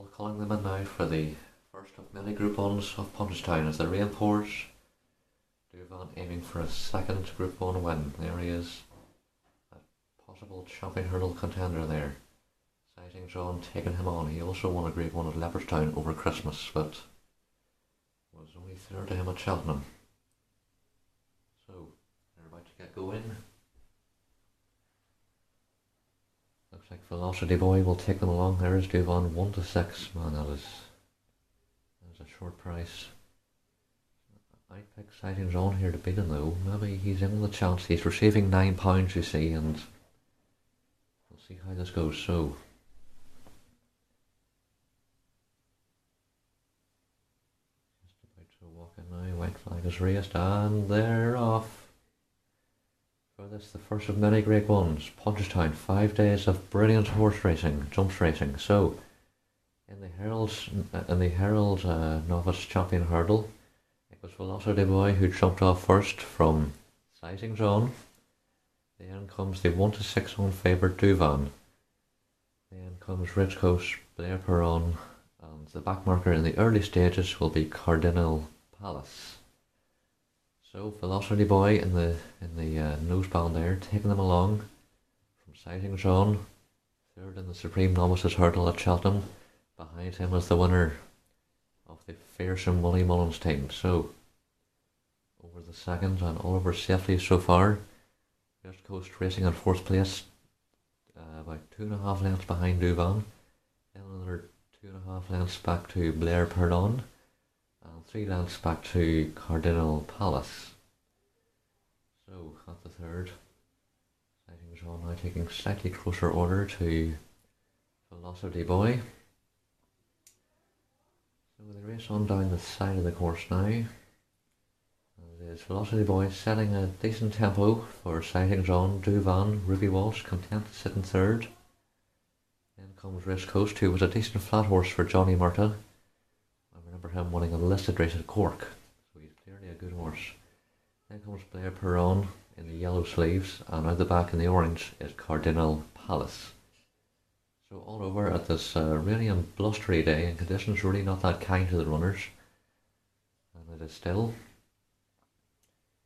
calling them in now for the first of many Group 1s of Punchestown as the rain pours. Douvan aiming for a second Group 1 win. There he is. A possible champion hurdle contender there. Sighting John taking him on. He also won a Group 1 at Leopardstown over Christmas, but was only third to him at Cheltenham. So, they're about to get going. Looks like Velocity Boy will take them along. There is Douvan, 1 to 6. Man, that is a short price. I pick Sighting John here to beat him though. Maybe he's in with a chance. He's receiving £9, you see, and we'll see how this goes. So, just about to walk in now. White flag is raised, and they're off. For this, the first of many Grade 1s, Punchestown, 5 days of brilliant horse racing, jumps racing. So, in the Herald Novice Champion Hurdle, it was Velocity Boy who jumped off first from Sighting John. Then comes the 1 to 6 on favourite Douvan. Then comes Rich Coast, Blair Perron, and the backmarker in the early stages will be Cardinal Palace. So Velocity Boy in the noseband there, taking them along from Sighting John, third in the Supreme Novices Hurdle at Cheltenham. Behind him is the winner of the fearsome Willie Mullins team. So over the second and Oliver safely so far. West Coast racing in fourth place, about 2.5 lengths behind Douvan. Then another 2.5 lengths back to Blair Perron. And 3 lengths back to Cardinal Palace. So at the third, Sighting John now taking slightly closer order to Velocity Boy. So the race on down the side of the course now. And it is Velocity Boy setting a decent tempo for Sighting John. Douvan, Ruby Walsh content to sit in third. Then comes Race Coast, who was a decent flat horse for Johnny Murtagh. Remember him winning a listed race at Cork, so he's clearly a good horse. Then comes Blair Perron in the yellow sleeves, and out the back in the orange is Cardinal Palace. So all over at this rainy and blustery day, and conditions really not that kind to the runners, and it is still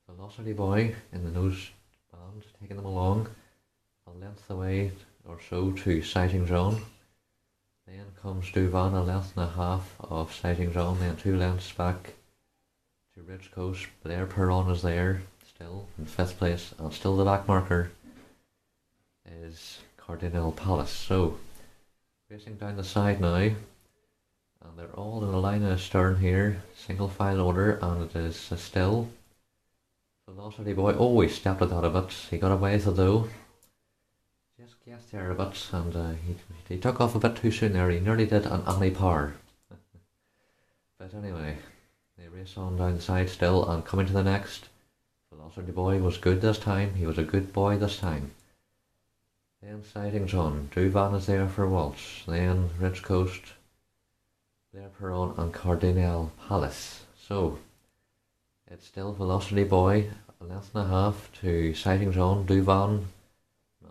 Velocity Boy in the nose band taking them along a length away or so to Sighting John. Then comes Douvan, a length and a half of Sighting John, then 2 lengths back to Ridge Coast. Blair Perron is there, still in 5th place, and still the back marker is Cardinal Palace. So, racing down the side now, and they're all in a line astern here, single file order, and it is still Velocity Boy. Oh, he stepped at that a bit, he got away with it though. Just guessed there a bit, and he took off a bit too soon there. He nearly did an Annie Parr. But anyway, they race on down the side still, and coming to the next. Velocity Boy was good this time. He was a good boy this time. Then Sighting John. Douvan is there for Walsh. Then Rich Coast, Blair Perron, and Cardinal Palace. So it's still Velocity Boy, a length and a half to Sighting John. Douvan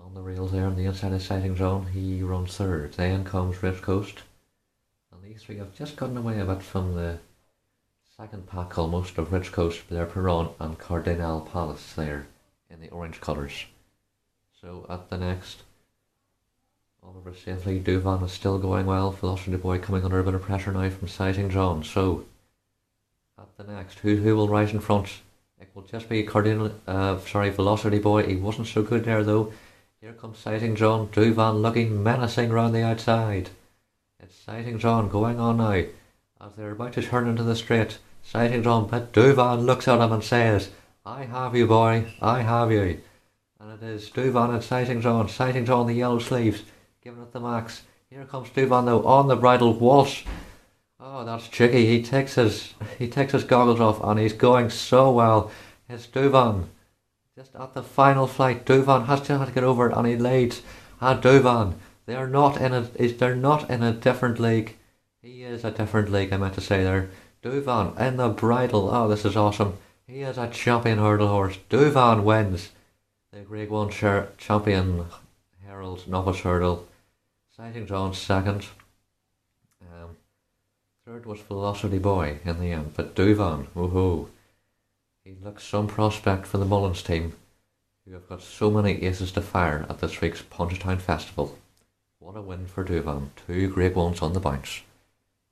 on the rails there on the inside of Sighting John, he runs third. Then comes Rich Coast, and these three have just gotten away a bit from the second pack almost of Rich Coast, Blair Perron, and Cardinal Palace there in the orange colours. So at the next, Oliver safely. Douvan is still going well. Velocity Boy coming under a bit of pressure now from Sighting John. So at the next, who will rise in front? It will just be Velocity Boy. He wasn't so good there though. Here comes Sighting John. Douvan looking menacing round the outside. It's Sighting John going on now. As they're about to turn into the straight, Sighting John, but Douvan looks at him and says, "I have you, boy, I have you." And it is Douvan and Sighting John. Sighting John, the yellow sleeves, giving it the max. Here comes Douvan though, on the bridle. Walsh. Oh, that's tricky. He takes his goggles off, and he's going so well. It's Douvan. Just at the final flight, Douvan has to get over, and he leads. And Douvan, they're not in a different league. He is a different league, I meant to say there. Douvan in the bridle. Oh, this is awesome. He is a champion hurdle horse. Douvan wins the Grade 1 champion Herald Novice Hurdle. Sighting John second. Third was Velocity Boy in the end, but Douvan, woohoo, he looks some prospect for the Mullins team, who have got so many aces to fire at this week's Punchestown Festival. What a win for Douvan, 2 great ones on the bounce.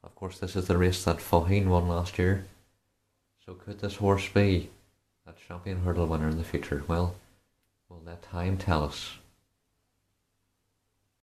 Of course, this is the race that Faugheen won last year, so could this horse be a champion hurdle winner in the future? Well, we'll let time tell us.